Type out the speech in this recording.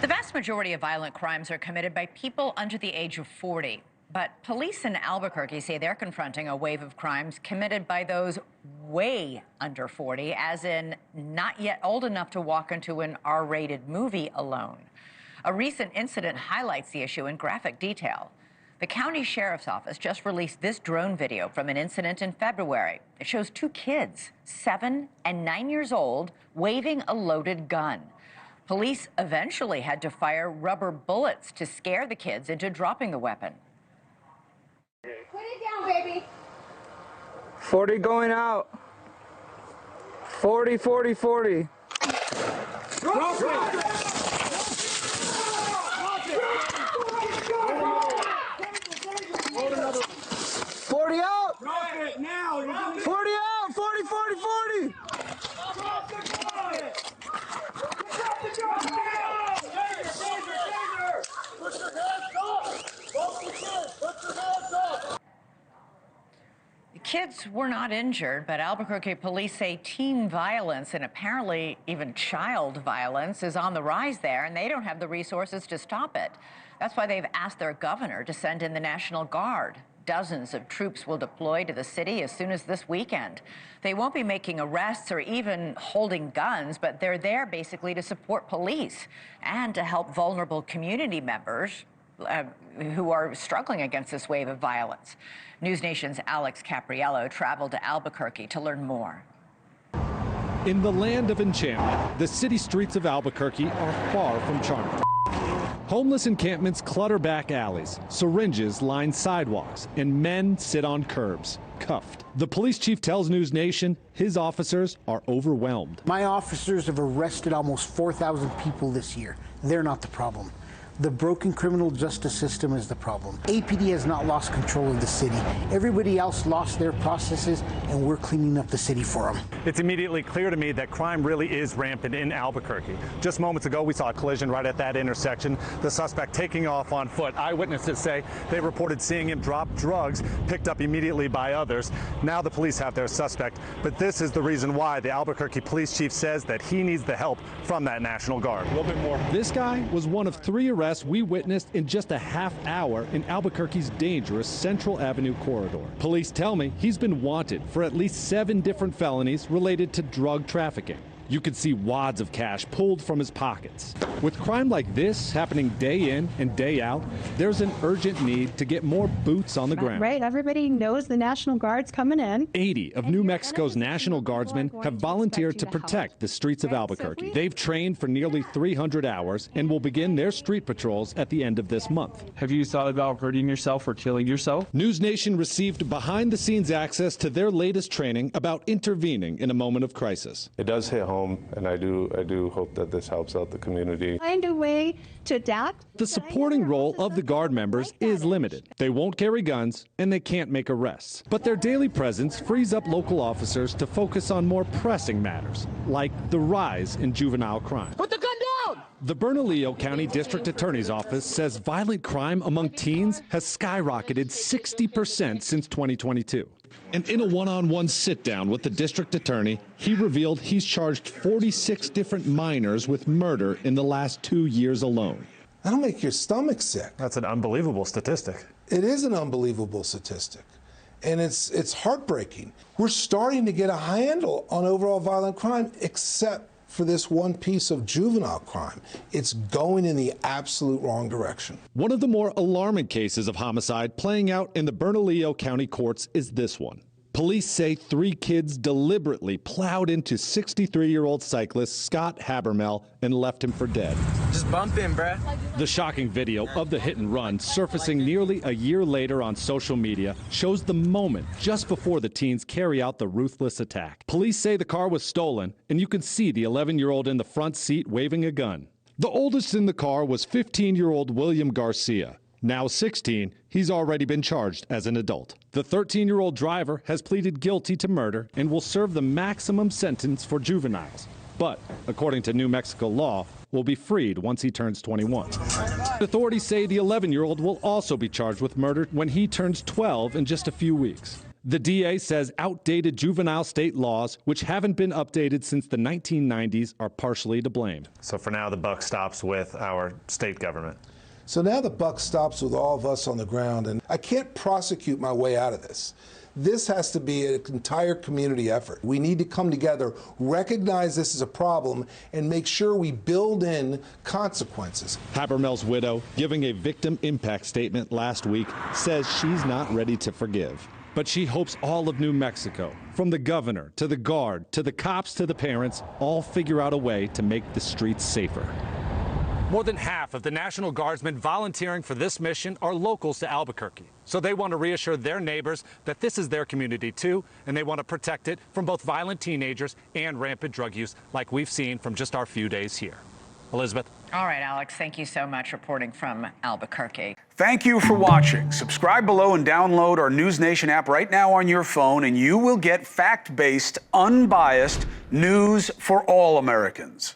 The vast majority of violent crimes are committed by people under the age of 40. But police in Albuquerque say they're confronting a wave of crimes committed by those way under 40, as in not yet old enough to walk into an R-rated movie alone. A recent incident highlights the issue in graphic detail. The county sheriff's office just released this drone video from an incident in February. It shows two kids, 7 and 9 years old, waving a loaded gun. Police eventually had to fire rubber bullets to scare the kids into dropping the weapon. Put it down, baby. 40 going out. 40, 40, 40. Drop it. 40 out. Drop it now. 40 out. 40, 40, 40. Drop the gun. Drop the gun. Put your hands up. Drop the gun. Put your hands up. The kids were not injured, but Albuquerque police say teen violence and apparently even child violence is on the rise there, and they don't have the resources to stop it. That's why they've asked their governor to send in the National Guard. Dozens of troops will deploy to the city as soon as this weekend. They won't be making arrests or even holding guns, but they're there basically to support police and to help vulnerable community members who are struggling against this wave of violence. NewsNation's Alex Caprariello traveled to Albuquerque to learn more. In the land of enchantment, the city streets of Albuquerque are far from charming. Homeless encampments clutter back alleys, syringes line sidewalks, and men sit on curbs, cuffed. The police chief tells NewsNation his officers are overwhelmed. My officers have arrested almost 4,000 people this year. They're not the problem. The broken criminal justice system is the problem. APD has not lost control of the city. Everybody else lost their processes, and we're cleaning up the city for them. It's immediately clear to me that crime really is rampant in Albuquerque. Just moments ago, we saw a collision right at that intersection. The suspect taking off on foot. Eyewitnesses say they reported seeing him drop drugs, picked up immediately by others. Now the police have their suspect, but this is the reason why the Albuquerque police chief says that he needs the help from that National Guard. A little bit more. This guy was one of 3 arrests we witnessed in just a half hour in Albuquerque's dangerous Central Avenue corridor. Police tell me he's been wanted for at least 7 different felonies related to drug trafficking. You could see wads of cash pulled from his pockets. With crime like this happening day in and day out, there's an urgent need to get more boots on the ground. Right, everybody knows the National Guard's coming in. 80 of New Mexico's National Guardsmen have volunteered to protect the streets of Albuquerque. They've trained for nearly 300 hours and will begin their street patrols at the end of this month. Have you thought about hurting yourself or killing yourself? NewsNation received behind-the-scenes access to their latest training about intervening in a moment of crisis. It does hit home, and I do hope that this helps out the community. Find a way to adapt. The supporting role of the Guard members is limited. They won't carry guns, and they can't make arrests. But their daily presence frees up local officers to focus on more pressing matters, like the rise in juvenile crime. Put the gun down. The Bernalillo County District Attorney's Office says violent crime among teens has skyrocketed 60% since 2022. And in a one-on-one sit-down with the district attorney, he revealed he's charged 46 different minors with murder in the last 2 years alone. That'll make your stomach sick. That's an unbelievable statistic. It is an unbelievable statistic, and it's heartbreaking. We're starting to get a handle on overall violent crime, except for this one piece of juvenile crime. It's going in the absolute wrong direction. One of the more alarming cases of homicide playing out in the Bernalillo County courts is this one. Police say 3 kids deliberately plowed into 63-year-old cyclist Scott Habermel and left him for dead. Just bump in, bruh. The shocking video of the hit and run, surfacing nearly a year later on social media, shows the moment just before the teens carry out the ruthless attack. Police say the car was stolen, and you can see the 11-year-old in the front seat waving a gun. The oldest in the car was 15-year-old William Garcia. Now 16, he's already been charged as an adult. The 13-year-old driver has pleaded guilty to murder and will serve the maximum sentence for juveniles. But, according to New Mexico law, will be freed once he turns 21. Authorities say the 11-year-old will also be charged with murder when he turns 12 in just a few weeks. The DA says outdated juvenile state laws, which haven't been updated since the 1990s, are partially to blame. So for now, the buck stops with our state government. So now the buck stops with all of us on the ground, and I can't prosecute my way out of this. This has to be an entire community effort. We need to come together, recognize this is a problem, and make sure we build in consequences. Habermel's widow, giving a victim impact statement last week, says she's not ready to forgive. But she hopes all of New Mexico, from the governor to the guard to the cops to the parents, all figure out a way to make the streets safer. More than half of the National Guardsmen volunteering for this mission are locals to Albuquerque. So they want to reassure their neighbors that this is their community too, and they want to protect it from both violent teenagers and rampant drug use like we've seen from just our few days here. Elizabeth. All right, Alex, thank you so much reporting from Albuquerque. Thank you for watching. Subscribe below and download our NewsNation app right now on your phone, and you will get fact-based, unbiased news for all Americans.